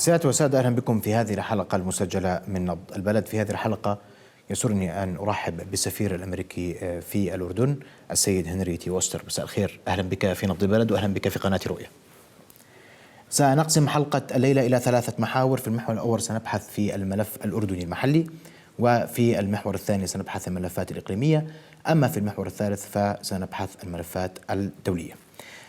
سيادة وسادة، أهلا بكم في هذه الحلقة المسجلة من نبض البلد. في هذه الحلقة يسرني أن أرحب بالسفير الأمريكي في الأردن السيد هنري ووستر. مساء الخير، أهلا بك في نبض البلد وأهلا بك في قناة رؤيا. سنقسم حلقة الليلة إلى 3 محاور. في المحور الأول سنبحث في الملف الأردني المحلي، وفي المحور الثاني سنبحث الملفات الإقليمية، أما في المحور الثالث فسنبحث الملفات الدولية.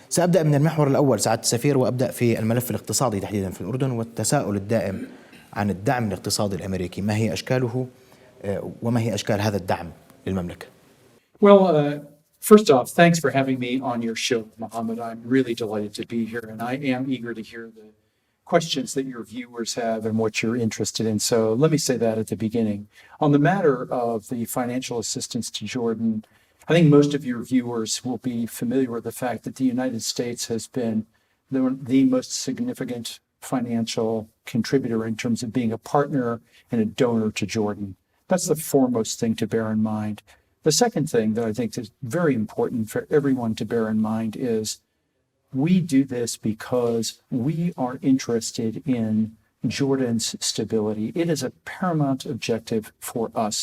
سأبدأ من المحور الأول سعادة السفير، وأبدأ في الملف الاقتصادي تحديدا في الأردن، والتساؤل الدائم عن الدعم الاقتصادي الأمريكي. ما هي أشكاله وما هي أشكال هذا الدعم للمملكة؟ First off, thanks for having me on your show, Mohammed. I'm really delighted to be here, and I am eager to hear the questions that your viewers have and what you're interested in. So let me say that at the beginning. On the matter of the financial assistance to Jordan, I think most of your viewers will be familiar with the fact that the United States has been the most significant financial contributor in terms of being a partner and a donor to Jordan. That's the foremost thing to bear in mind. The second thing that I think is very important for everyone to bear in mind is we do this because we are interested in Jordan's stability. It is a paramount objective for us.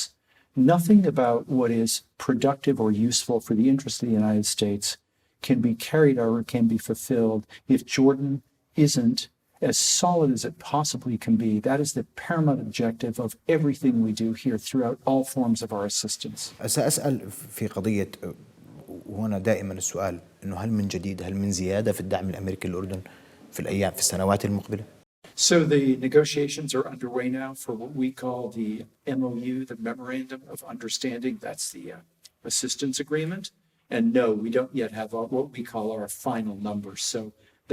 Nothing about what is productive or useful for the interest of the United States can be carried out or can be fulfilled if Jordan isn't as solid as it possibly can be. That is the paramount objective of everything we do here throughout all forms of our assistance. سأسأل في قضية، وهنا دائما السؤال إنه هل من جديد، هل من زيادة في الدعم الأمريكي للأردن في السنوات المقبلة؟ So the negotiations are underway now for what we call the MOU, the Memorandum of Understanding. That's the assistance agreement. And no, we don't yet have what we call our final numbers. So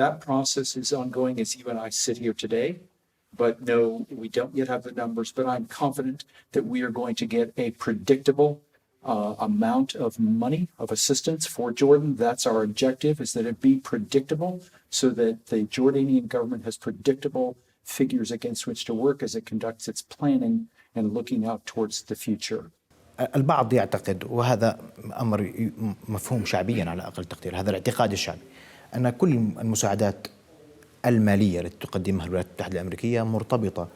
that process is ongoing as you and I sit here today. But no, we don't yet have the numbers, but I'm confident that we are going to get a predictable amount of money, of assistance for Jordan. That's our objective, is that it be predictable so that the Jordanian government has predictable figures against which to work as it conducts its planning and looking out towards the future. البعض يعتقد، وهذا أمر مفهوم شعبيا على أقل تقدير، هذا الاعتقاد الشعبي، أن كل المساعدات المالية التي تقدمها الولايات المتحدة الأمريكية مرتبطة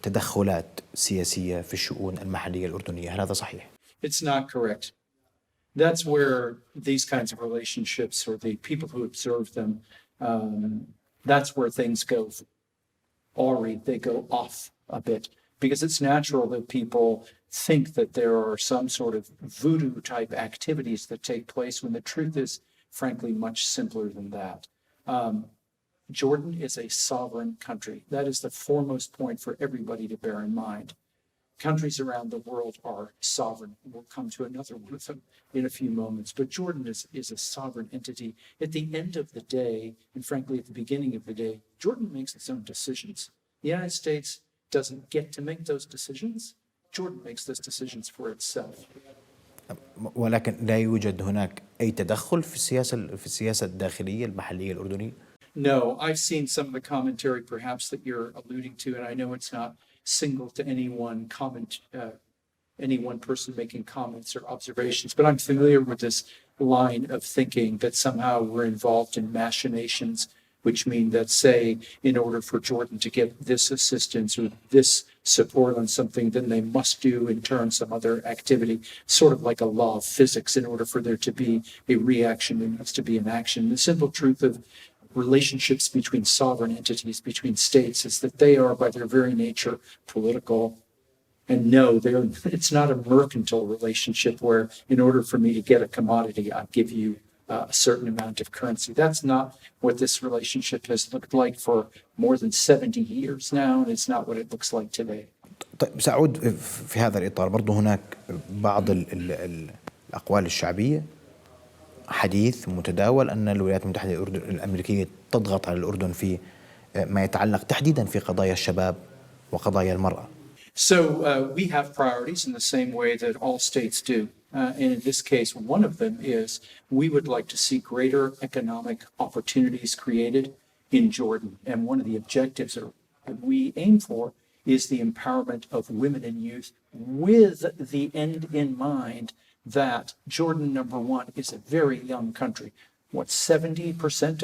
بتدخلات سياسية في الشؤون المحلية الأردنية. هل هذا صحيح؟ It's not correct. That's where these kinds of relationships, or the people who observe them, that's where things go awry. They go off a bit, because it's natural that people think that there are some sort of voodoo type activities that take place, when the truth is, frankly, much simpler than that. Jordan is a sovereign country. That is the foremost point for everybody to bear in mind. Countries around the world are sovereign. We'll come to another one of them in a few moments. But Jordan is a sovereign entity. At the end of the day, and frankly at the beginning of the day, Jordan makes its own decisions. The United States doesn't get to make those decisions. Jordan makes those decisions for itself. ولكن لا يوجد هناك أي تدخل في السياسة الداخلية المحلية الأردنية. No, I've seen some of the commentary perhaps that you're alluding to, and I know it's not single to any one person making comments or observations, but I'm familiar with this line of thinking that somehow we're involved in machinations, which mean that, say, in order for Jordan to get this assistance or this support on something, then they must do in turn some other activity, sort of like a law of physics. In order for there to be a reaction, there needs to be an action. The simple truth of relationships between sovereign entities, between states, is that they are by their very nature political. And no, it's not a mercantile relationship where in order for me to get a commodity, I give you a certain amount of currency. That's not what this relationship has looked like for more than 70 years now, and it's not what it looks like today. طيب، سأعود في هذا الإطار. برضو هناك بعض الأقوال الشعبية، حديث متداول أن الولايات المتحدة الأمريكية تضغط على الأردن في ما يتعلق تحديدا في قضايا الشباب وقضايا المرأة. So we have priorities in the same way that all states do. And in this case, one of them is we would like to see greater economic opportunities created in Jordan. And one of the objectives that we aim for is the empowerment of women and youth, with the end in mind that Jordan, number one, is a very young country. what, 70%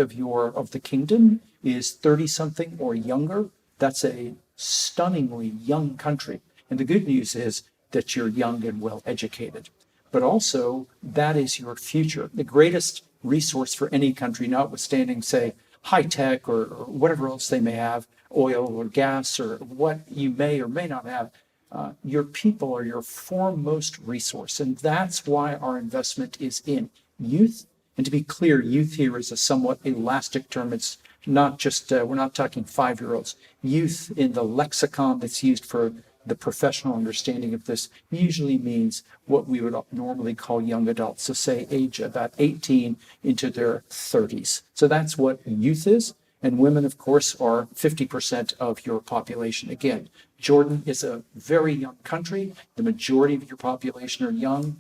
of the kingdom is 30 something or younger. That's a stunningly young country. And the good news is that you're young and well educated. But also, that is your future. The greatest resource for any country, notwithstanding, say, high tech or whatever else they may have, oil or gas or what you may or may not have, your people are your foremost resource. And that's why our investment is in youth. And to be clear, youth here is a somewhat elastic term. It's not just, we're not talking 5-year-olds. Youth in the lexicon that's used for the professional understanding of this usually means what we would normally call young adults. So say age about 18 into their 30s. So that's what youth is. And women, of course, are 50% of your population. Again, Jordan is a very young country. The majority of your population are young.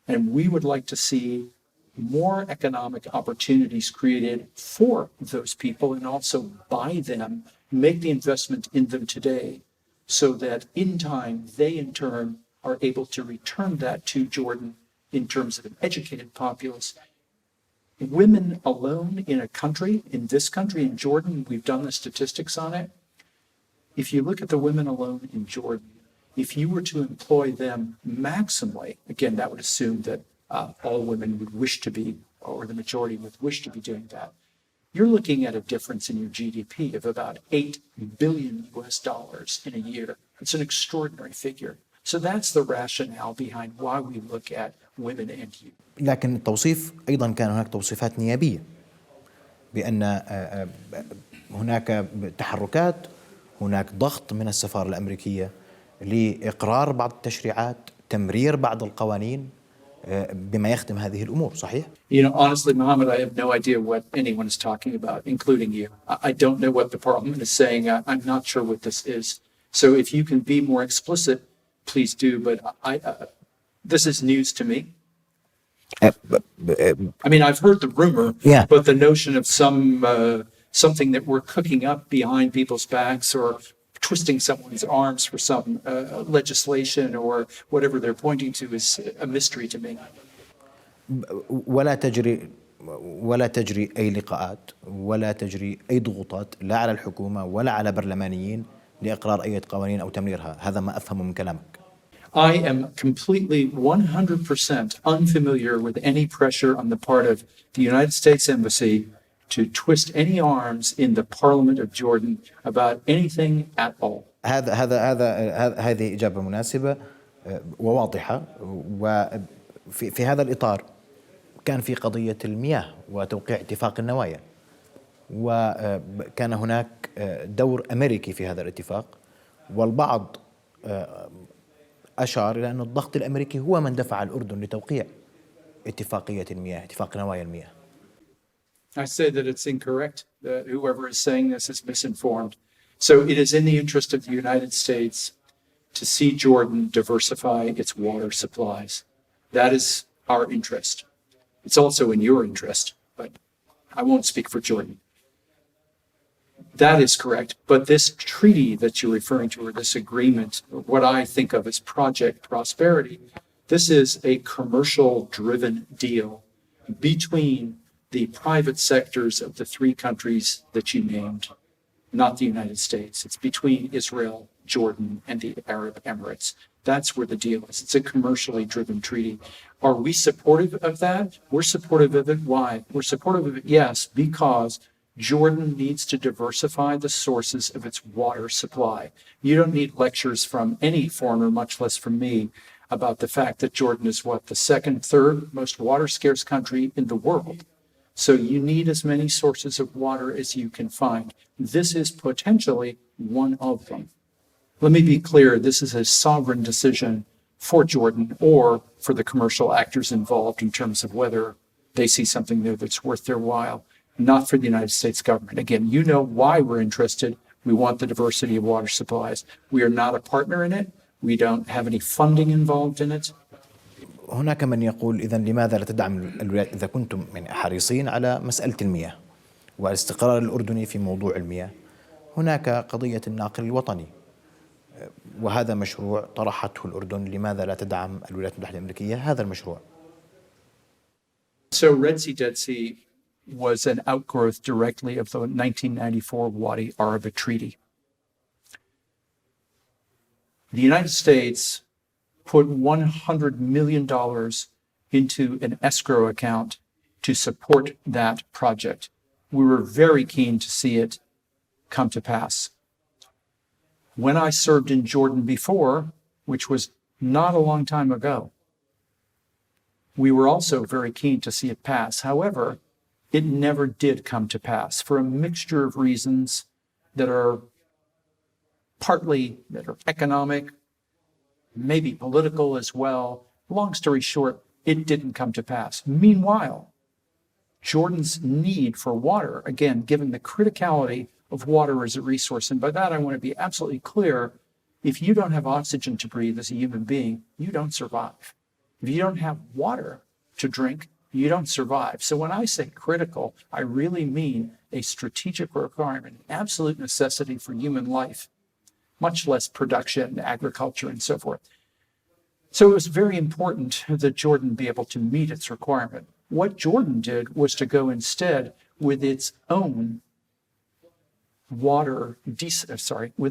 And we would like to see more economic opportunities created for those people and also by them, make the investment in them today so that in time they in turn are able to return that to Jordan in terms of an educated populace. Women alone in a country, in this country, in Jordan, we've done the statistics on it. If you look at the women alone in Jordan, if you were to employ them maximally, again, that would assume that all women would wish to be, or the majority would wish to be doing that. You're looking at a difference in your GDP of about $8 billion in a year. It's an extraordinary figure. So that's the rationale behind why we look at women and youth. لكن التوصيف أيضا كان هناك توصيفات نيابية بأن هناك تحركات، هناك ضغط من السفارة الأمريكية لإقرار بعض التشريعات، تمرير بعض القوانين بما يخدم هذه الأمور، صحيح؟ Honestly, Mohammed, I have no idea what anyone is talking about, including you. I don't know what the Parliament is saying. I'm not sure what this is. So if you can be more explicit, please do. But this is news to me. I mean, I've heard the rumor, but the notion of something that we're cooking up behind people's backs or twisting someone's arms for some legislation or whatever they're pointing to is a mystery to me. ولا تجري أي لقاءات ولا تجري أي ضغوطات لا على الحكومة ولا على برلمانيين لإقرار أي قوانين أو تمريرها. هذا ما أفهمه من كلامك. I am completely 100% unfamiliar with any pressure on the part of the United States Embassy to twist any arms in the Parliament of Jordan about anything at all. هذه إجابة مناسبة وواضحة. وفي هذا الإطار كان في قضية المياه وتوقيع اتفاق النوايا، وكان هناك دور أمريكي في هذا الاتفاق، والبعض أشار إلى أن الضغط الأمريكي هو من دفع الأردن لتوقيع اتفاقية المياه، اتفاق نوايا المياه. I say that it's incorrect. That whoever is saying this is misinformed. So it is in the interest of the United States to see Jordan diversify its water supplies. That is our interest. It's also in your interest, but I won't speak for Jordan. That is correct. But this treaty that you're referring to, or this agreement, or what I think of as Project Prosperity, this is a commercial-driven deal between the private sectors of the three countries that you named, not the United States. It's between Israel, Jordan, and the Arab Emirates. That's where the deal is. It's a commercially driven treaty. Are we supportive of that? We're supportive of it. Why? We're supportive of it, yes, because Jordan needs to diversify the sources of its water supply. You don't need lectures from any foreigner, much less from me, about the fact that Jordan is the second, third most water scarce country in the world. So you need as many sources of water as you can find. This is potentially one of them. Let me be clear, this is a sovereign decision for Jordan or for the commercial actors involved in terms of whether they see something there that's worth their while, not for the United States government. Again, you know why we're interested. We want the diversity of water supplies. We are not a partner in it. We don't have any funding involved in it. هناك من يقول إذن لماذا لا تدعم الولايات إذا كنتم حريصين على مسألة المياه والاستقرار الأردني في موضوع المياه؟ هناك قضية الناقل الوطني، وهذا مشروع طرحته الأردن. لماذا لا تدعم الولايات المتحدة الأمريكية هذا المشروع؟ So Red Sea, Dead Sea, was an outgrowth directly of the 1994 Wadi Araba Treaty. The United States put $100 million into an escrow account to support that project. We were very keen to see it come to pass. When I served in Jordan before, which was not a long time ago, we were also very keen to see it pass. However, it never did come to pass for a mixture of reasons that are economic, maybe political as well. Long story short, it didn't come to pass. Meanwhile, Jordan's need for water, again, given the criticality of water as a resource, and by that I want to be absolutely clear, if you don't have oxygen to breathe as a human being, you don't survive. If you don't have water to drink, you don't survive. So when I say critical, I really mean a strategic requirement, an absolute necessity for human life, much less production, agriculture, and so forth. So it was very important that Jordan be able to meet its requirement. What Jordan did was to go instead with its own with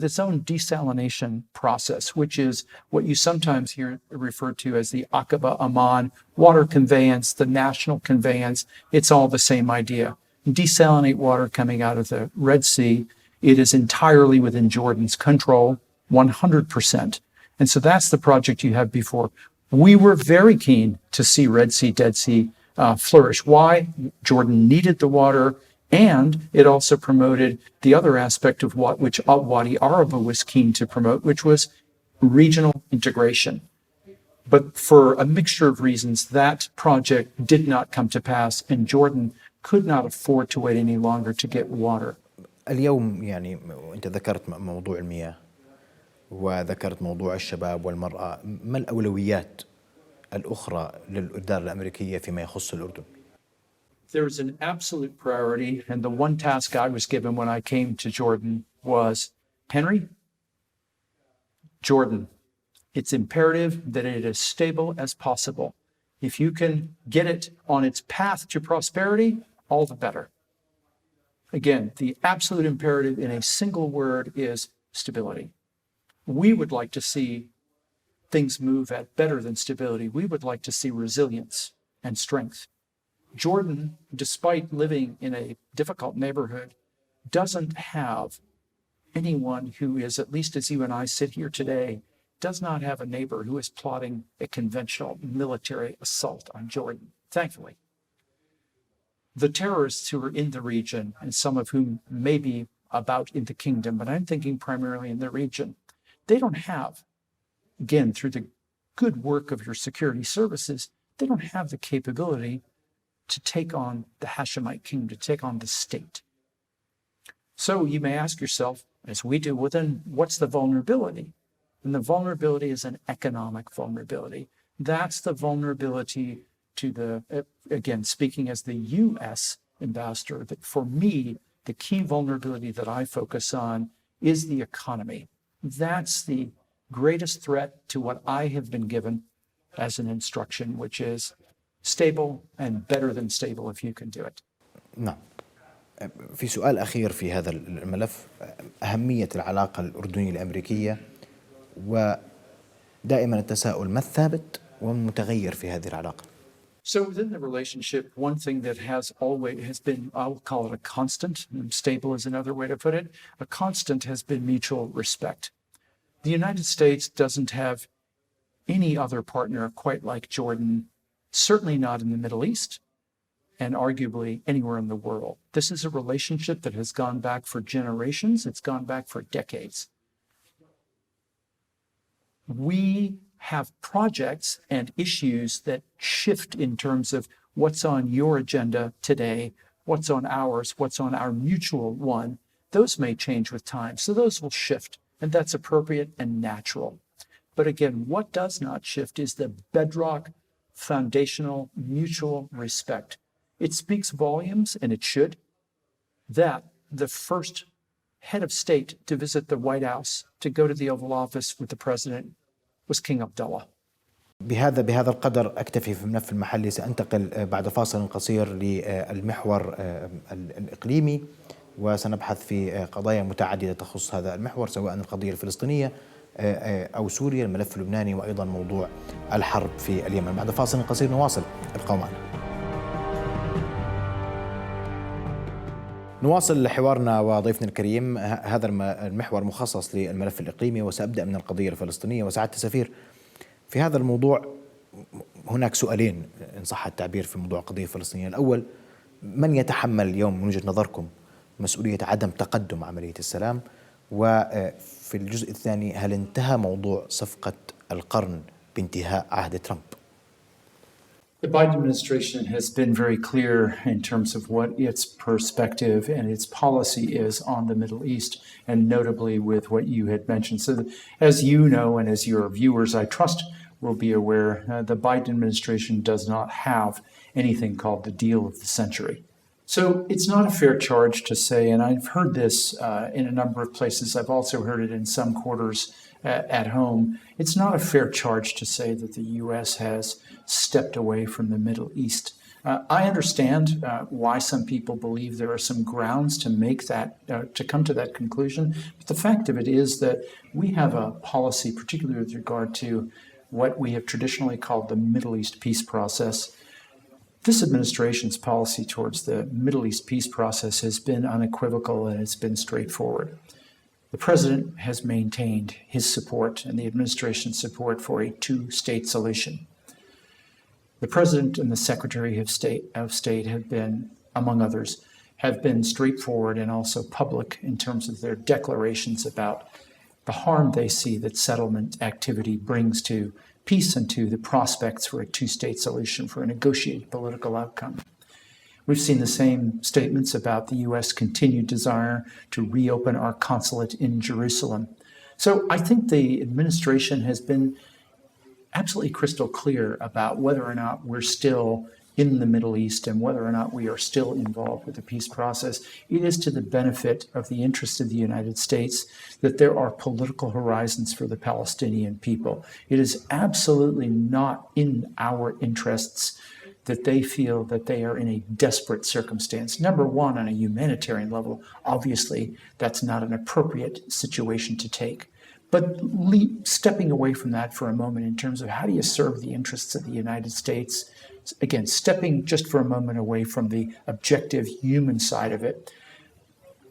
its own desalination process, which is what you sometimes hear referred to as the Aqaba Amman water conveyance, the national conveyance. It's all the same idea. Desalinate water coming out of the Red Sea. It is entirely within Jordan's control, 100%. And so that's the project you have before. We were very keen to see Red Sea, Dead Sea flourish. Why? Jordan needed the water, and it also promoted the other aspect of which Wadi Araba was keen to promote, which was regional integration. But for a mixture of reasons, that project did not come to pass, and Jordan could not afford to wait any longer to get water. اليوم يعني أنت ذكرت موضوع المياه وذكرت موضوع الشباب والمرأة، ما الأولويات الأخرى للإدارة الأمريكية فيما يخص الأردن؟ There's an absolute priority, and the one task I was given when I came to Jordan was, Henry, Jordan, it's imperative that it is stable as possible. If you can get it on its path to prosperity, all the better. Again, the absolute imperative in a single word is stability. We would like to see things move at better than stability. We would like to see resilience and strength. Jordan, despite living in a difficult neighborhood, doesn't have anyone who is, at least as you and I sit here today, does not have a neighbor who is plotting a conventional military assault on Jordan, thankfully. The terrorists who are in the region, and some of whom may be about in the kingdom, but I'm thinking primarily in the region, they don't have, again, through the good work of your security services, they don't have the capability to take on the Hashemite kingdom, to take on the state. So you may ask yourself, as we do, well then what's the vulnerability? And the vulnerability is an economic vulnerability. That's the vulnerability to the, again, speaking as the U.S. ambassador, that for me, the key vulnerability that I focus on is the economy. That's the greatest threat to what I have been given as an instruction, which is stable and better than stable if you can do it. نعم. في سؤال أخير في هذا الملف، أهمية العلاقة الأردنية الأمريكية، ودائما التساؤل ما الثابت والمتغير في هذه العلاقة. So within the relationship, one thing that has been, I'll call it a constant, and stable is another way to put it, a constant has been mutual respect. The United States doesn't have any other partner quite like Jordan, certainly not in the Middle East, and arguably anywhere in the world. This is a relationship that has gone back for generations. It's gone back for decades. We have projects and issues that shift in terms of what's on your agenda today, what's on ours, what's on our mutual one. Those may change with time, so those will shift, and that's appropriate and natural. But again, what does not shift is the bedrock, foundational, mutual respect. It speaks volumes, and it should, that the first head of state to visit the White House, to go to the Oval Office with the president, was King Abdullah. بهذا القدر أكتفي في الملف المحلي. سأنتقل بعد فاصل قصير للمحور الإقليمي، وسنبحث في قضايا متعددة تخص هذا المحور، سواء القضية الفلسطينية أو سوريا، الملف اللبناني، وأيضا موضوع الحرب في اليمن. بعد فاصل قصير نواصل، ابقوا معنا. نواصل حوارنا وضيفنا الكريم. هذا المحور مخصص للملف الإقليمي، وسأبدأ من القضية الفلسطينية. وسعادة السفير، في هذا الموضوع هناك سؤالين إن صح التعبير في موضوع القضية الفلسطينية. الأول، من يتحمل اليوم من وجهة نظركم مسؤولية عدم تقدم عملية السلام؟ وفي الجزء الثاني، هل انتهى موضوع صفقة القرن بانتهاء عهد ترامب؟ The Biden administration has been very clear in terms of what its perspective and its policy is on the Middle East, and notably with what you had mentioned. So as you know, and as your viewers, I trust, will be aware, the Biden administration does not have anything called the deal of the century. So it's not a fair charge to say, and I've heard this in a number of places, I've also heard it in some quarters at home, it's not a fair charge to say that the U.S. has stepped away from the Middle East. I understand why some people believe there are some grounds to make that, to come to that conclusion, but the fact of it is that we have a policy, particularly with regard to what we have traditionally called the Middle East peace process. This administration's policy towards the Middle East peace process has been unequivocal, and it's been straightforward. The president has maintained his support and the administration's support for a two-state solution. The president and the secretary of state have been, among others, have been straightforward and also public in terms of their declarations about the harm they see that settlement activity brings to peace and to the prospects for a two-state solution, for a negotiated political outcome. We've seen the same statements about the U.S. continued desire to reopen our consulate in Jerusalem. So I think the administration has been absolutely crystal clear about whether or not we're still in the Middle East and whether or not we are still involved with the peace process. It is to the benefit of the interests of the United States that there are political horizons for the Palestinian people. It is absolutely not in our interests that they feel that they are in a desperate circumstance. Number one, on a humanitarian level, obviously, that's not an appropriate situation to take. But stepping away from that for a moment in terms of how do you serve the interests of the United States, again, stepping just for a moment away from the objective human side of it,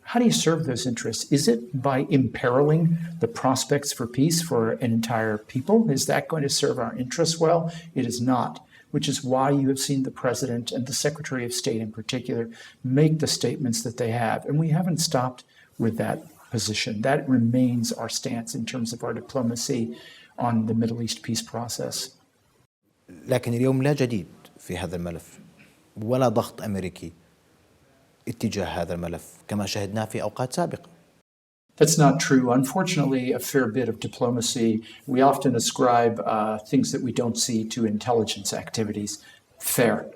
how do you serve those interests? Is it by imperiling the prospects for peace for an entire people? Is that going to serve our interests well? It is not, which is why you have seen the president and the secretary of state in particular make the statements that they have. And we haven't stopped with that position. That remains our stance in terms of our diplomacy on the Middle East peace process. لكن اليوم لا جديد في هذا الملف ولا ضغط أمريكي اتجاه هذا الملف كما شهدناه في أوقات سابقة. That's not true. Unfortunately, a fair bit of diplomacy, we often ascribe things that we don't see to intelligence activities. Fair.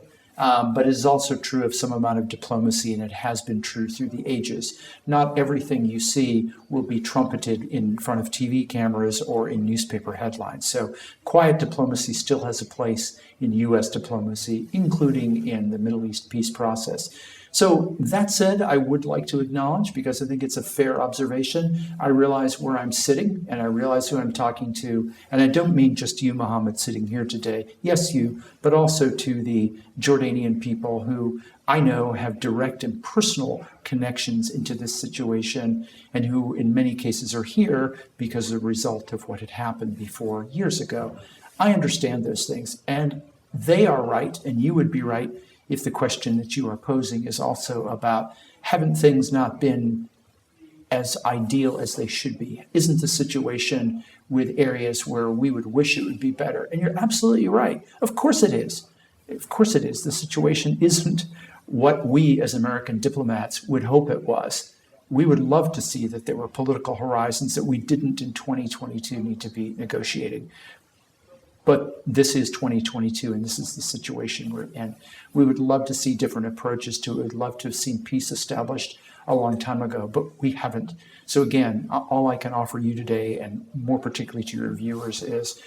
But it is also true of some amount of diplomacy, and it has been true through the ages. Not everything you see will be trumpeted in front of TV cameras or in newspaper headlines. So quiet diplomacy still has a place in U.S. diplomacy, including in the Middle East peace process. So that said, I would like to acknowledge, because I think it's a fair observation, I realize where I'm sitting and I realize who I'm talking to. And I don't mean just you, Mohammed, sitting here today. Yes, you, but also to the Jordanian people who I know have direct and personal connections into this situation and who in many cases are here because of the result of what had happened before years ago. I understand those things, and they are right, and you would be right if the question that you are posing is also about, haven't things not been as ideal as they should be? Isn't the situation with areas where we would wish it would be better? And you're absolutely right. Of course it is. Of course it is. The situation isn't what we as American diplomats would hope it was. We would love to see that there were political horizons that we didn't in 2022 need to be negotiating. But this is 2022, and this is the situation we're in. We would love to see different approaches to it. We'd love to have seen peace established a long time ago, but we haven't. So again, all I can offer you today, and more particularly to your viewers, is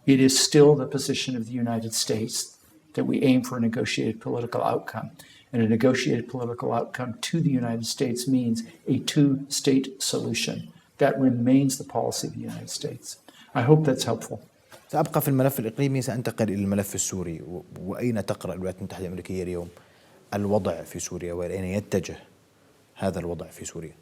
It is still the position of the United States that we aim for a negotiated political outcome. And a negotiated political outcome to the United States means a two-state solution. That remains the policy of the United States. I hope that's helpful. سأبقى في الملف الإقليمي، سأنتقل إلى الملف السوري. وأين تقرأ الولايات المتحدة الأمريكية اليوم الوضع في سوريا، وإلى أين يتجه هذا الوضع في سوريا؟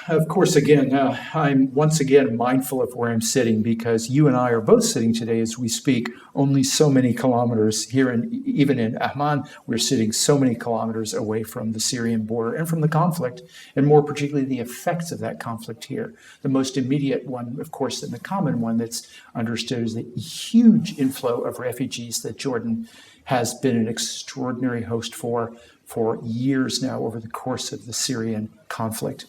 Of course, again, I'm once again mindful of where I'm sitting, because you and I are both sitting today as we speak only so many kilometers here, and even in Amman, we're sitting so many kilometers away from the Syrian border and from the conflict, and more particularly the effects of that conflict here. The most immediate one, of course, and the common one that's understood, is the huge inflow of refugees that Jordan has been an extraordinary host for years now over the course of the Syrian conflict.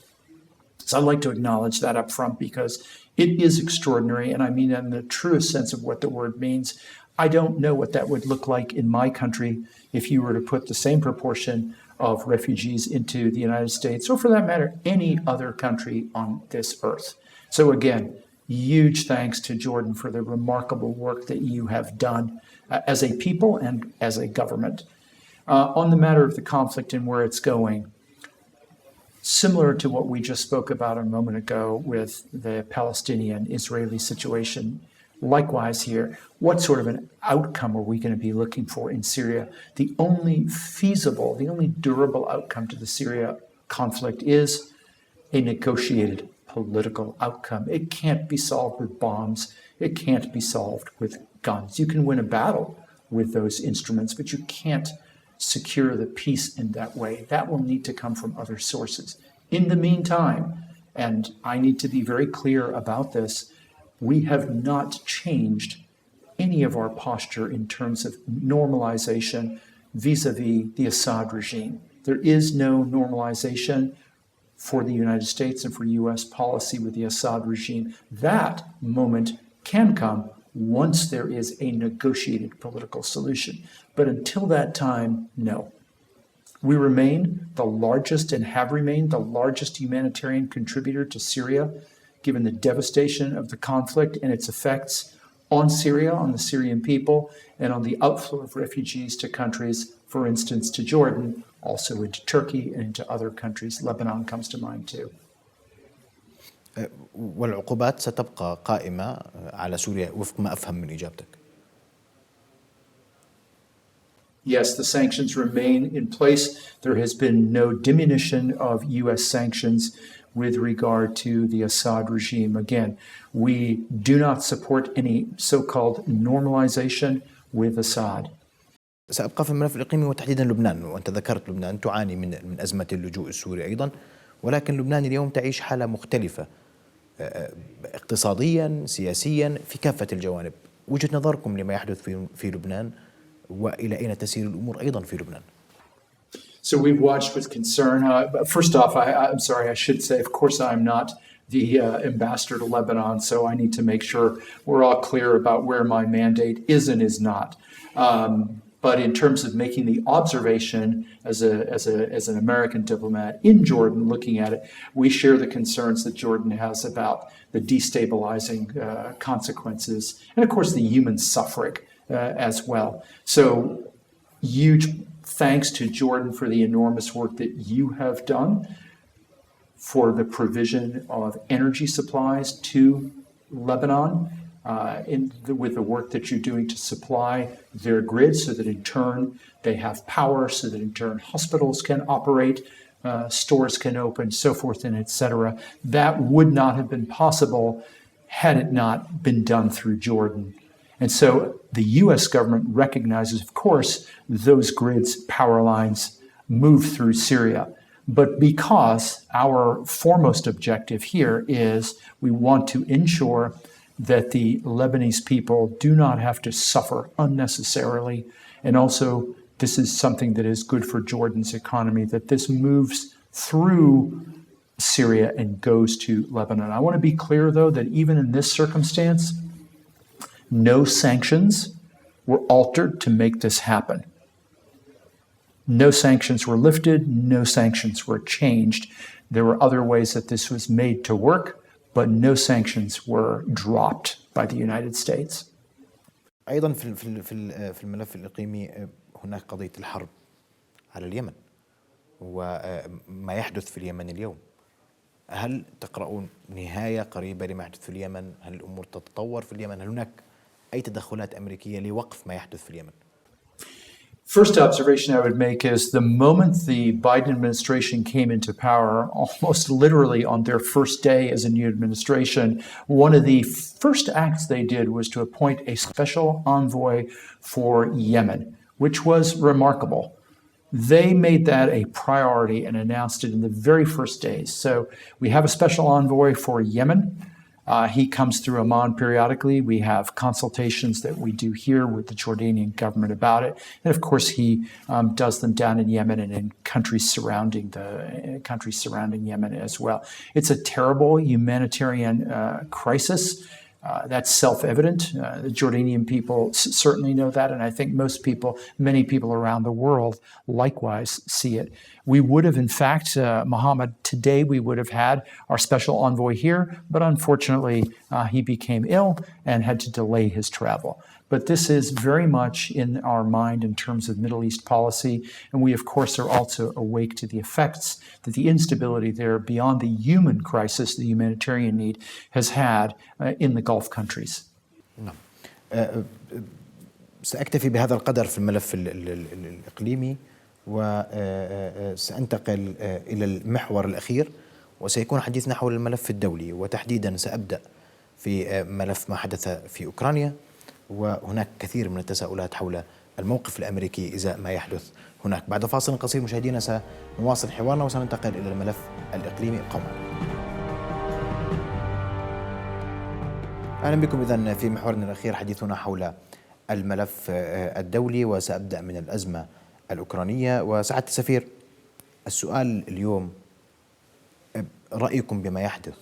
So I'd like to acknowledge that up front, because it is extraordinary, and I mean that in the truest sense of what the word means. I don't know what that would look like in my country if you were to put the same proportion of refugees into the United States, or for that matter, any other country on this earth. So again, huge thanks to Jordan for the remarkable work that you have done as a people and as a government. On the matter of the conflict and where it's going, similar to what we just spoke about a moment ago with the Palestinian-Israeli situation, likewise here, what sort of an outcome are we going to be looking for in Syria? The only feasible, the only durable outcome to the Syria conflict is a negotiated political outcome. It can't be solved with bombs. It can't be solved with guns. You can win a battle with those instruments, but you can't secure the peace in that way. That will need to come from other sources. In the meantime, and I need to be very clear about this, we have not changed any of our posture in terms of normalization vis-a-vis the Assad regime. There is no normalization for the United States and for US policy with the Assad regime. That moment can come once there is a negotiated political solution. But until that time, no. We remain the largest and have remained the largest humanitarian contributor to Syria, given the devastation of the conflict and its effects on Syria, on the Syrian people, and on the outflow of refugees to countries, for instance, to Jordan, also into Turkey and into other countries. Lebanon comes to mind too. والعقوبات ستبقى قائمة على سوريا وفق ما أفهم من إجابتك. Yes, the sanctions remain in place. There has been no diminution of U.S. sanctions with regard to the Assad regime. Again, we do not support any so-called normalization with Assad. سأبقى في الملف الإقليمي وتحديدا لبنان، وأنت ذكرت لبنان تعاني من أزمة اللجوء السوري أيضا، ولكن لبنان اليوم تعيش حالة مختلفة اقتصاديا سياسيا في كافة الجوانب. وجهة نظركم لما يحدث في لبنان، وإلى أين تسير الأمور أيضا في لبنان؟ So we've watched with concern. First off, I'm sorry, I should say, of course, I'm not the ambassador to Lebanon, so I need to make sure we're all clear about where my mandate is and is not. But in terms of making the observation as an American diplomat in Jordan, looking at it, we share the concerns that Jordan has about the destabilizing consequences, and of course the human suffering as well. So huge thanks to Jordan for the enormous work that you have done for the provision of energy supplies to Lebanon, with the work that you're doing to supply their grid so that in turn they have power, so that in turn hospitals can operate, stores can open, so forth and etc. That would not have been possible had it not been done through Jordan. And so the US government recognizes, of course, those grids, power lines move through Syria. But because our foremost objective here is we want to ensure that the Lebanese people do not have to suffer unnecessarily. And also, this is something that is good for Jordan's economy, that this moves through Syria and goes to Lebanon. I want to be clear, though, that even in this circumstance, no sanctions were altered to make this happen. No sanctions were lifted, no sanctions were changed. There were other ways that this was made to work, but no sanctions were dropped by the United States. أيضا في الملف الإقليمي هناك قضية الحرب على اليمن وما يحدث في اليمن اليوم. هل تقرؤون نهاية قريبة لما يحدث في اليمن؟ هل الأمور تتطور في اليمن؟ هل هناك أي تدخلات أمريكية لوقف ما يحدث في اليمن؟ First observation I would make is the moment the Biden administration came into power, almost literally on their first day as a new administration, one of the first acts they did was to appoint a special envoy for Yemen, which was remarkable. They made that a priority and announced it in the very first days. So we have a special envoy for Yemen. He comes through Amman periodically. We have consultations that we do here with the Jordanian government about it. And of course, he does them down in Yemen and in countries surrounding Yemen as well. It's a terrible humanitarian crisis. That's self-evident. The Jordanian people certainly know that, and I think many people around the world likewise see it. We would have, in fact, Mohammed, today we would have had our special envoy here, but unfortunately he became ill and had to delay his travel. But this is very much in our mind in terms of Middle East policy, and we, of course, are also awake to the effects that the instability there, beyond the human crisis, the humanitarian need, has had in the Gulf countries. نعم. سأكتفي بهذا القدر في الملف الإقليمي وسأنتقل إلى المحور الأخير وسيكون حديثنا حول الملف الدولي وتحديدا سأبدأ في ملف ما حدث في أوكرانيا وهناك كثير من التساؤلات حول الموقف الأمريكي إزاء ما يحدث هناك. بعد فاصل قصير مشاهدينا سنواصل حوارنا وسننتقل إلى الملف الإقليمي. ابقوا معنا. أهلا بكم إذن في محورنا الأخير حديثنا حول الملف الدولي وسأبدأ من الأزمة الأوكرانية. وسعادة السفير، السؤال اليوم رأيكم بما يحدث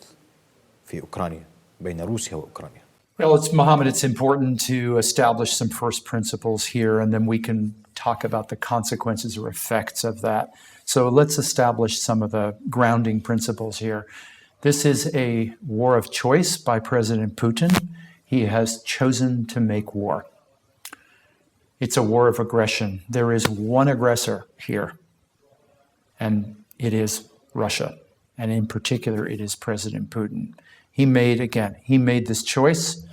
في أوكرانيا بين روسيا وأوكرانيا. Well, Mohammed, it's important to establish some first principles here, and then we can talk about the consequences or effects of that. So let's establish some of the grounding principles here. This is a war of choice by President Putin. He has chosen to make war. It's a war of aggression. There is one aggressor here, and it is Russia. And in particular, it is President Putin. He made this choice,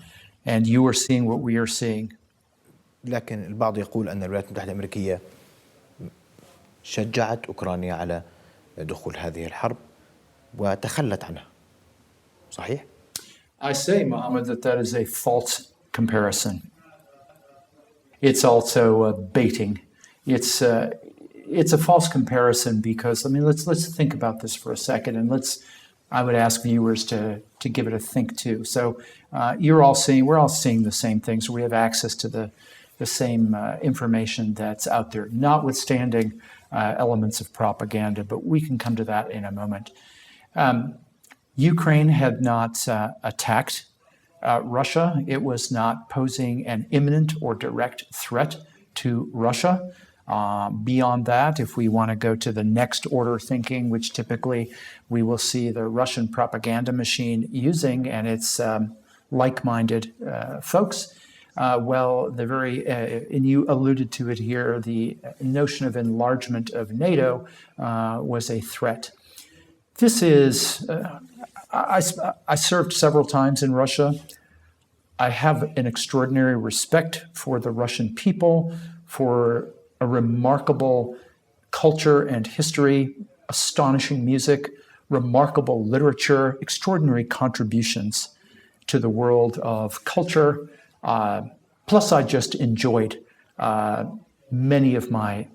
and you are seeing what we are seeing. لكن البعض يقول أن الولايات المتحدة الأمريكية شجعت أوكرانيا على دخول هذه الحرب وتخلت عنها. صحيح؟ I say, Mohammed, that is a false comparison. It's also baiting. It's a false comparison because, I mean, let's think about this for a second, and I would ask viewers to give it a think too. So we're all seeing the same things. We have access to the same information that's out there, notwithstanding elements of propaganda, but we can come to that in a moment. Ukraine had not attacked Russia. It was not posing an imminent or direct threat to Russia. Beyond that, if we want to go to the next order thinking, which typically we will see the Russian propaganda machine using, and it's like-minded folks, and you alluded to it here, the notion of enlargement of NATO was a threat. This is, I served several times in Russia. I have an extraordinary respect for the Russian people, for a remarkable culture and history, astonishing music, remarkable literature, extraordinary contributions to the world of culture. Plus, I just enjoyed many of my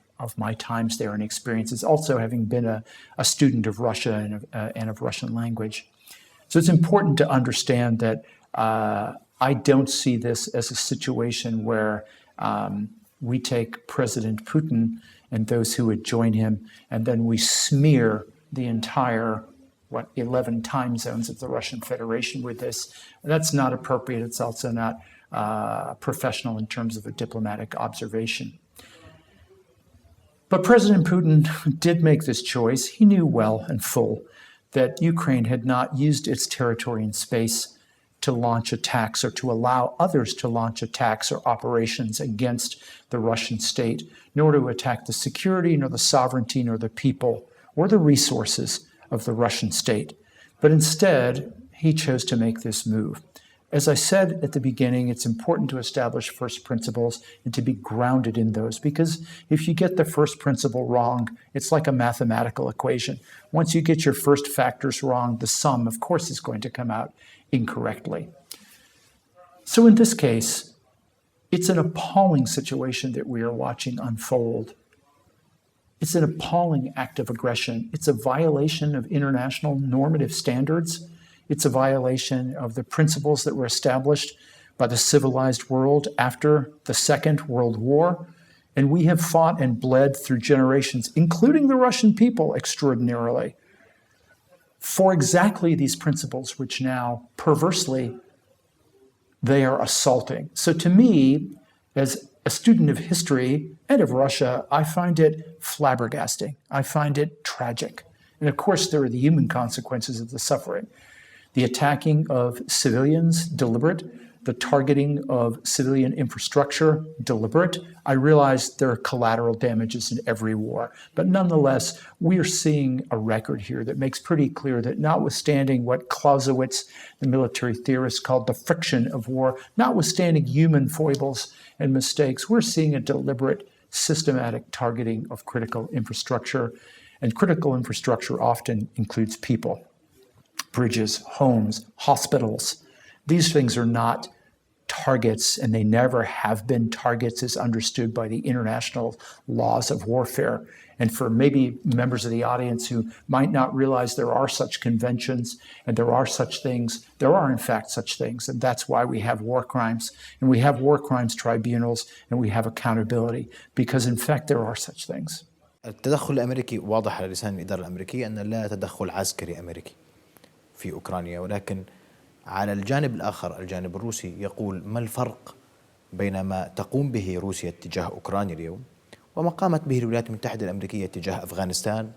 times there and experiences, also having been a student of Russia and of Russian language. So it's important to understand that I don't see this as a situation where we take President Putin and those who would join him, and then we smear the entire, 11 time zones of the Russian Federation with this. That's not appropriate. It's also not professional in terms of a diplomatic observation. But President Putin did make this choice. He knew well and full that Ukraine had not used its territory and space to launch attacks or to allow others to launch attacks or operations against the Russian state, nor to attack the security, nor the sovereignty, nor the people, or the resources of the Russian state. But instead, he chose to make this move. As I said at the beginning, it's important to establish first principles and to be grounded in those, because if you get the first principle wrong, it's like a mathematical equation. Once you get your first factors wrong, the sum, of course, is going to come out incorrectly. So in this case, it's an appalling situation that we are watching unfold. It's an appalling act of aggression. It's a violation of international normative standards. It's a violation of the principles that were established by the civilized world after the Second World War. And we have fought and bled through generations, including the Russian people, extraordinarily, for exactly these principles, which now, perversely, they are assaulting. So to me, as a student of history and of Russia, I find it flabbergasting. I find it tragic. And of course, there are the human consequences of the suffering. The attacking of civilians, deliberate. The targeting of civilian infrastructure, deliberate. I realize there are collateral damages in every war, but nonetheless, we are seeing a record here that makes pretty clear that notwithstanding what Clausewitz, the military theorist, called the friction of war, notwithstanding human foibles and mistakes, we're seeing a deliberate, systematic targeting of critical infrastructure, and critical infrastructure often includes people. Bridges, homes, hospitals. These things are not targets, and they never have been targets as understood by the international laws of warfare. And for maybe members of the audience who might not realize there are such conventions and there are such things, there are in fact such things. And that's why we have war crimes, and we have war crimes tribunals, and we have accountability, because in fact there are such things. التدخل الأمريكي واضح على لسان الإدارة الأمريكية أن لا تدخل عسكري أمريكي في أوكرانيا، ولكن على الجانب الآخر الجانب الروسي يقول ما الفرق بين ما تقوم به روسيا تجاه أوكرانيا اليوم وما قامت به الولايات المتحدة الأمريكية تجاه أفغانستان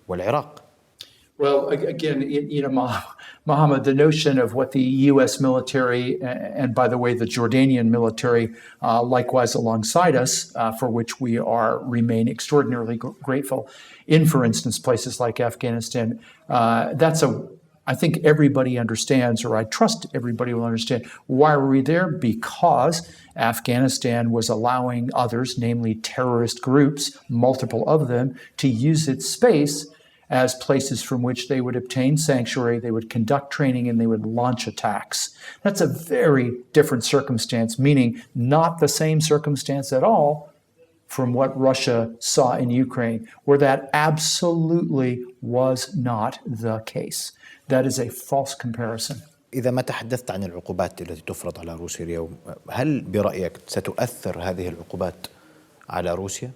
والعراق؟ Well, again, Mohammed, the notion of what the U.S. military, and by the way, the Jordanian military, likewise alongside us, for which we remain extraordinarily grateful, in, for instance, places like Afghanistan, I think everybody understands, or I trust everybody will understand, why were we there? Because Afghanistan was allowing others, namely terrorist groups, multiple of them, to use its space as places from which they would obtain sanctuary, they would conduct training, and they would launch attacks. That's a very different circumstance, meaning not the same circumstance at all from what Russia saw in Ukraine, where that absolutely was not the case. That is a false comparison. إذا ما تحدثت عن العقوبات التي تفرض على روسيا اليوم، هل برأيك ستؤثر هذه العقوبات على روسيا؟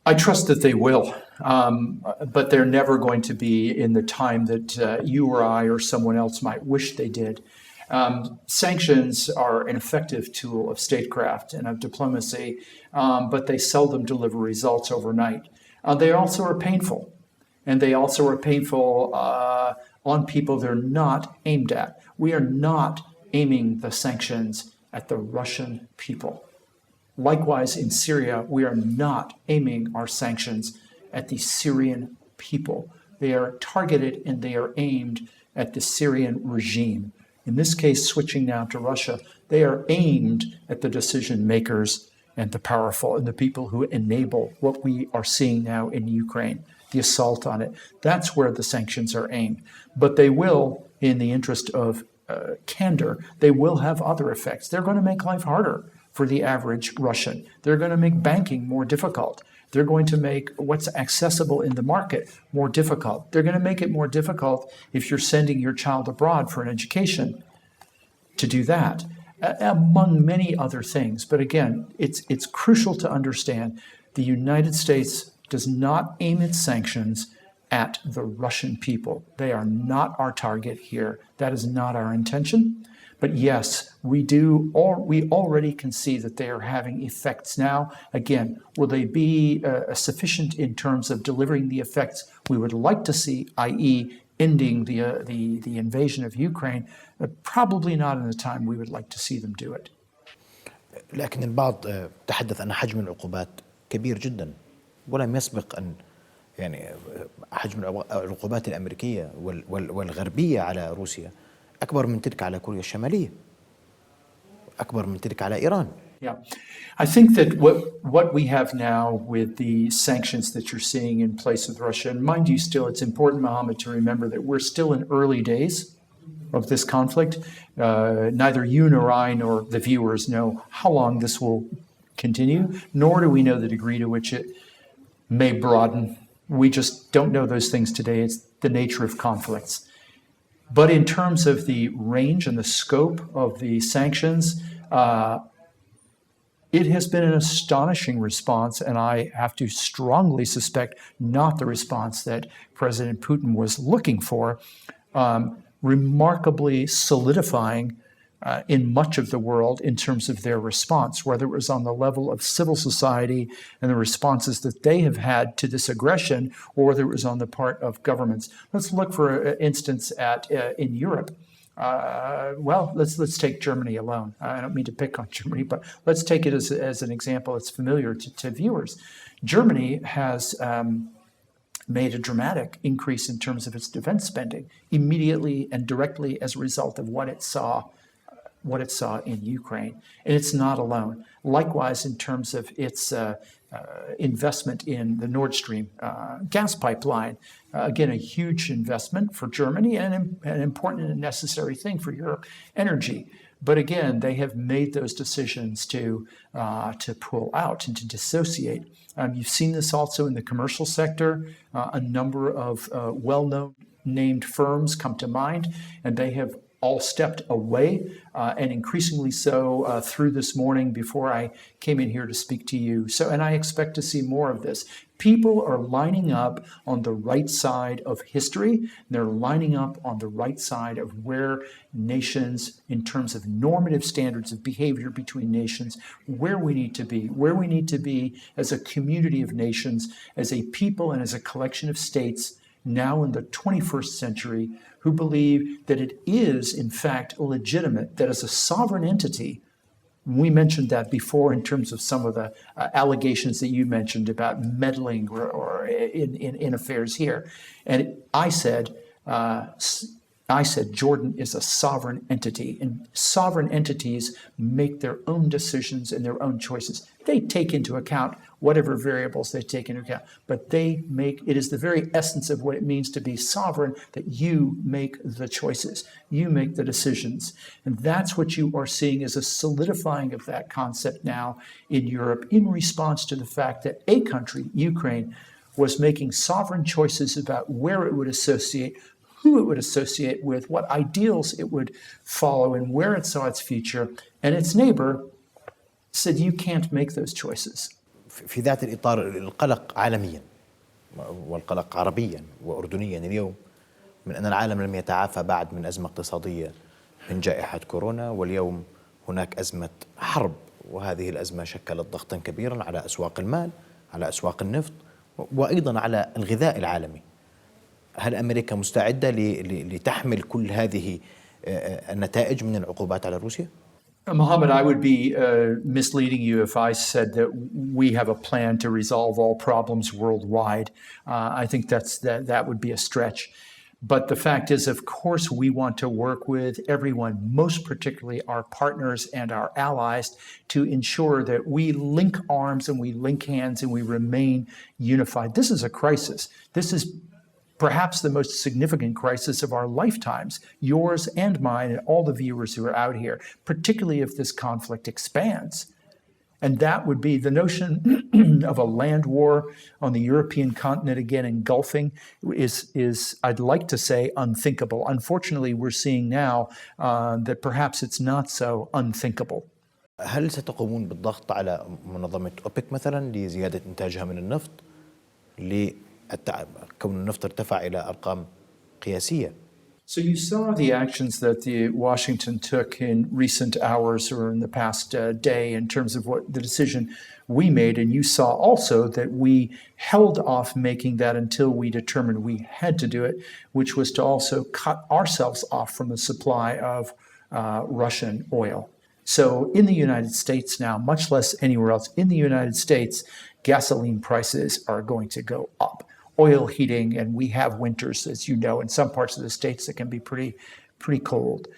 I trust that they will, but they're never going to be in the time that you or I or someone else might wish they did. Sanctions are an effective tool of statecraft and of diplomacy, but they seldom deliver results overnight. They also are painful, and they also are painful on people they're not aimed at. We are not aiming the sanctions at the Russian people. Likewise, in Syria, we are not aiming our sanctions at the Syrian people. They are targeted and they are aimed at the Syrian regime. In this case, switching now to Russia, they are aimed at the decision makers and the powerful and the people who enable what we are seeing now in Ukraine, the assault on it. That's where the sanctions are aimed. But they will, in the interest of candor, they will have other effects. They're going to make life harder for the average Russian. They're going to make banking more difficult. They're going to make what's accessible in the market more difficult. They're going to make it more difficult if you're sending your child abroad for an education to do that, among many other things. But again, it's crucial to understand the United States does not aim its sanctions at the Russian people. They are not our target here. That is not our intention. But yes, we already can see that they are having effects now. Again, will they be sufficient in terms of delivering the effects we would like to see, i.e., ending the invasion of Ukraine, probably not in the time we would like to see them do it. لكن البعض تحدث أن حجم العقوبات كبير جدا، ولم يسبق أن يعني حجم العقوبات الأمريكية والغربية على روسيا أكبر من تلك على كوريا الشمالية، أكبر من تلك على إيران. Yeah, I think that what we have now with the sanctions that you're seeing in place with Russia, and mind you, still, it's important, Mohammed, to remember that we're still in early days of this conflict. Neither you nor I nor the viewers know how long this will continue, nor do we know the degree to which it may broaden. We just don't know those things today. It's the nature of conflicts. But in terms of the range and the scope of the sanctions, it has been an astonishing response, and I have to strongly suspect not the response that President Putin was looking for, remarkably solidifying in much of the world in terms of their response, whether it was on the level of civil society and the responses that they have had to this aggression, or whether it was on the part of governments. Let's look, for instance, at in Europe. Well, let's take Germany alone. I don't mean to pick on Germany, but let's take it as an example that's familiar to viewers. Germany has made a dramatic increase in terms of its defense spending immediately and directly as a result of what it saw in Ukraine. And it's not alone. Likewise, in terms of its investment in the Nord Stream gas pipeline, again, a huge investment for Germany and an important and necessary thing for Europe energy. But again, they have made those decisions to pull out and to dissociate. You've seen this also in the commercial sector. A number of well-known named firms come to mind, and they have all stepped away, and increasingly so through this morning before I came in here to speak to you. And I expect to see more of this. People are lining up on the right side of history. They're lining up on the right side of where nations, in terms of normative standards of behavior between nations, where we need to be as a community of nations, as a people and as a collection of states now in the 21st century, who believe that it is, in fact, legitimate, that as a sovereign entity, we mentioned that before in terms of some of the allegations that you mentioned about meddling or in affairs here. And I said Jordan is a sovereign entity, and sovereign entities make their own decisions and their own choices. They take into account whatever variables they take into account, but it is the very essence of what it means to be sovereign that you make the choices, you make the decisions. And that's what you are seeing as a solidifying of that concept now in Europe in response to the fact that a country, Ukraine, was making sovereign choices about where it would associate, who it would associate with, what ideals it would follow, and where it saw its future. And its neighbor said, you can't make those choices. في ذات الإطار القلق عالميا والقلق عربيا وأردنيا اليوم من أن العالم لم يتعافى بعد من أزمة اقتصادية من جائحة كورونا، واليوم هناك أزمة حرب، وهذه الأزمة شكلت ضغطا كبيرا على أسواق المال، على أسواق النفط، وأيضا على الغذاء العالمي. هل أمريكا مستعدة لتحمل كل هذه النتائج من العقوبات على روسيا؟ Mohammed, I would be misleading you if I said that we have a plan to resolve all problems worldwide. I think that would be a stretch. But the fact is, of course, we want to work with everyone, most particularly our partners and our allies, to ensure that we link arms and we link hands and we remain unified. This is a crisis. This is perhaps the most significant crisis of our lifetimes, yours and mine and all the viewers who are out here, particularly if this conflict expands. And that would be the notion of a land war on the European continent, again engulfing, is I'd like to say unthinkable. Unfortunately, we're seeing now that perhaps it's not so unthinkable. هل ستقومون بالضغط على منظمة أوبك مثلا لزيادة إنتاجها من النفط؟ كون النفط ارتفع إلى أرقام قياسية. So you saw the actions that the Washington took in recent hours or in the past day in terms of what the decision we made, and you saw also that we held off making that until we determined we had to do it, which was to also cut ourselves off from the supply of Russian oil. So in the United States now, much less anywhere else, in the United States, gasoline prices are going to go up. Oil heating, and we have winters, as you know, in some parts of the states that can be pretty cold.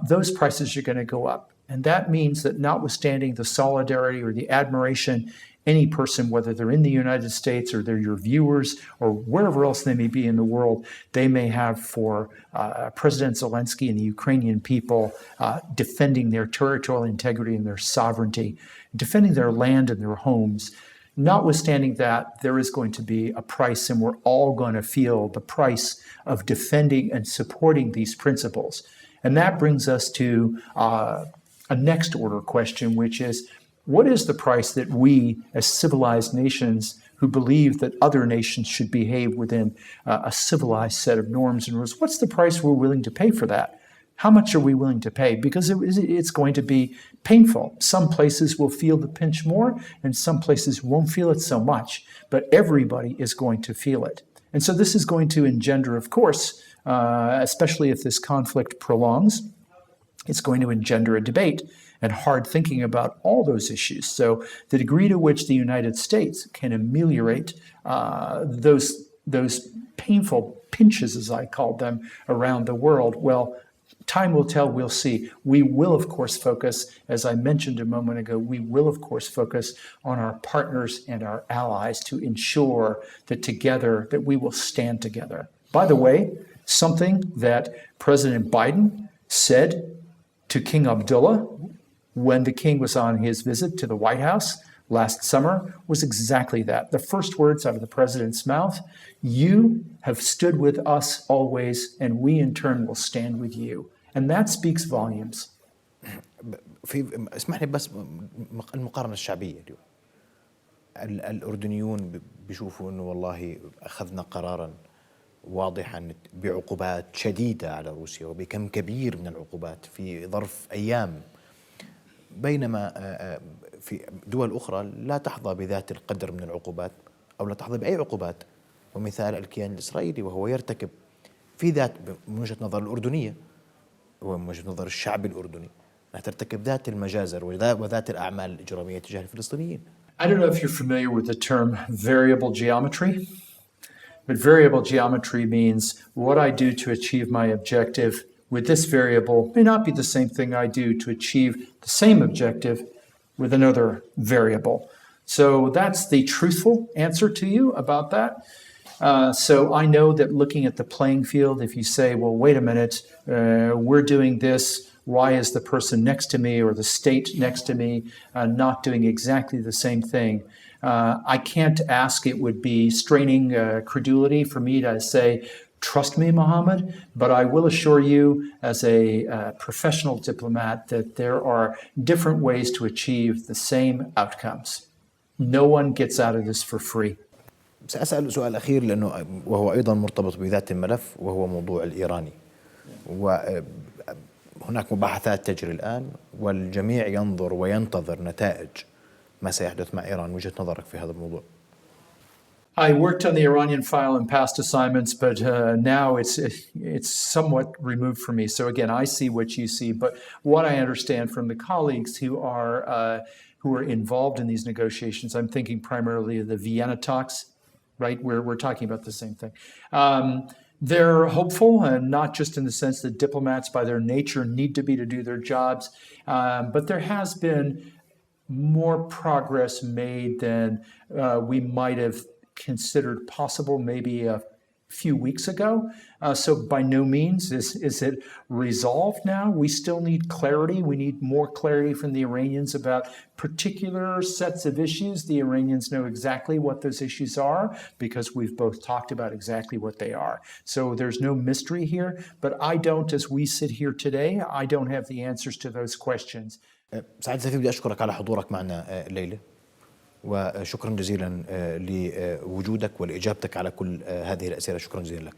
Those prices are going to go up. And that means that notwithstanding the solidarity or the admiration any person, whether they're in the United States or they're your viewers or wherever else they may be in the world, they may have for President Zelensky and the Ukrainian people defending their territorial integrity and their sovereignty, defending their land and their homes. Notwithstanding that, there is going to be a price, and we're all going to feel the price of defending and supporting these principles. And that brings us to a next order question, which is, what is the price that we, as civilized nations who believe that other nations should behave within a civilized set of norms and rules, what's the price we're willing to pay for that? How much are we willing to pay? Because it's going to be painful. Some places will feel the pinch more, and some places won't feel it so much. But everybody is going to feel it. And so this is going to engender, of course, especially if this conflict prolongs, it's going to engender a debate and hard thinking about all those issues. So the degree to which the United States can ameliorate those painful pinches, as I called them, around the world, well, time will tell, we'll see. We will, of course, focus, as I mentioned a moment ago, we will, of course, focus on our partners and our allies to ensure that together, that we will stand together. By the way, something that President Biden said to King Abdullah when the king was on his visit to the White House last summer was exactly that. The first words out of the president's mouth, you have stood with us always, and we in turn will stand with you. And that speaks volumes. اسمح لي بس المقارنة الشعبية اليوم. الأردنيون بيشوفوا إنه والله أخذنا قراراً واضحاً بعقوبات شديدة على روسيا وبكم كبير من العقوبات في ظرف أيام، بينما في دول أخرى لا تحظى بذات القدر من العقوبات أو لا تحظى بأي عقوبات، ومثال الكيان الإسرائيلي وهو يرتكب في ذات من وجهة نظر الأردنية ومن وجهة نظر الشعب الأردني أنها ترتكب ذات المجازر وذات الأعمال الإجرامية تجاه الفلسطينيين. I don't know if you're familiar with the term variable geometry, but variable geometry means what I do to achieve my objective with this variable may not be the same thing I do to achieve the same objective with another variable. So that's the truthful answer to you about that. So I know that looking at the playing field, if you say, well, wait a minute, we're doing this, why is the person next to me or the state next to me not doing exactly the same thing? I can't ask, it would be straining credulity for me to say, trust me, Mohammed, but I will assure you as a professional diplomat that there are different ways to achieve the same outcomes. No one gets out of this for free. سأسأل سؤال أخير لأنه وهو أيضا مرتبط بذات الملف وهو موضوع الإيراني، وهناك مباحثات تجري الآن والجميع ينظر وينتظر نتائج ما سيحدث مع إيران. وجهة نظرك في هذا الموضوع؟ I worked on the Iranian file in past assignments, but now it's somewhat removed from me. So again, I see what you see, but what I understand from the colleagues who are involved in these negotiations, I'm thinking primarily of the Vienna talks, right? We're talking about the same thing. They're hopeful, and not just in the sense that diplomats by their nature need to be to do their jobs, but there has been more progress made than we might have considered possible maybe a few weeks ago. So by no means is it resolved now. We still need clarity. We need more clarity from the Iranians about particular sets of issues. The Iranians know exactly what those issues are because we've both talked about exactly what they are. So there's no mystery here, but I don't, as we sit here today, I don't have the answers to those questions. سعد السفير، بدي أشكرك على حضورك معنا الليلة، وشكرا جزيلا لوجودك ولإجابتك على كل هذه الأسئلة. شكرا جزيلا لك.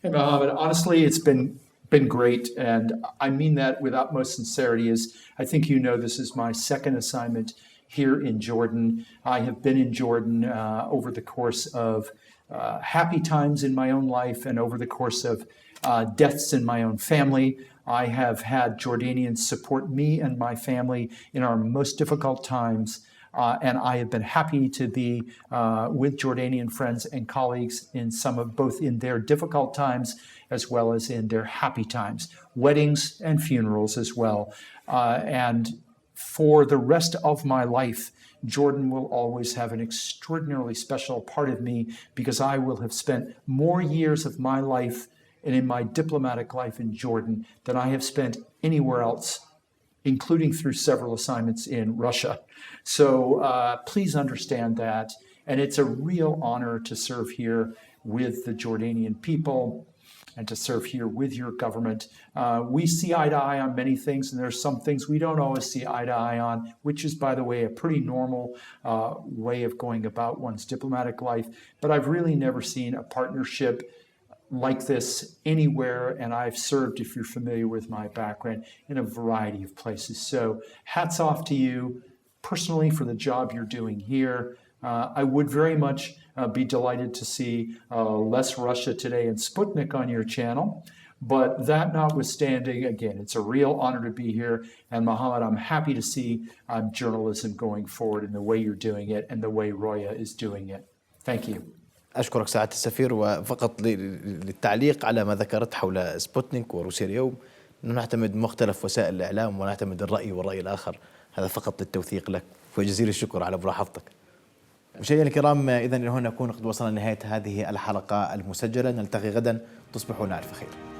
Hey, Mohammed, honestly, it's been great, and I mean that with utmost sincerity. As I think you know, this is my second assignment here in Jordan. I have been in Jordan over the course of happy times in my own life and over the course of deaths in my own family. I have had Jordanians support me and my family in our most difficult times. And I have been happy to be with Jordanian friends and colleagues in some of both in their difficult times as well as in their happy times, weddings and funerals as well. And for the rest of my life, Jordan will always have an extraordinarily special part of me because I will have spent more years of my life and in my diplomatic life in Jordan than I have spent anywhere else, including through several assignments in Russia. So please understand that. And it's a real honor to serve here with the Jordanian people and to serve here with your government. We see eye to eye on many things, and there's some things we don't always see eye to eye on, which is, by the way, a pretty normal way of going about one's diplomatic life. But I've really never seen a partnership like this anywhere, and I've served, if you're familiar with my background, in a variety of places. So hats off to you personally for the job you're doing here. I would very much be delighted to see less Russia Today and Sputnik on your channel. But that notwithstanding, again, it's a real honor to be here. And Mohammed, I'm happy to see journalism going forward in the way you're doing it and the way Rؤيا is doing it. Thank you. أشكرك سعادة السفير. وفقط للتعليق على ما ذكرت حول سبوتنيك وروسيا اليوم، أنه نعتمد مختلف وسائل الإعلام ونعتمد الرأي والرأي الآخر، هذا فقط للتوثيق لك، وجزيل الشكر على ملاحظتك. مشاهدينا الكرام، إذن هنا نكون قد وصلنا لنهاية هذه الحلقة المسجلة. نلتقي غدا، تصبحون على الف خير.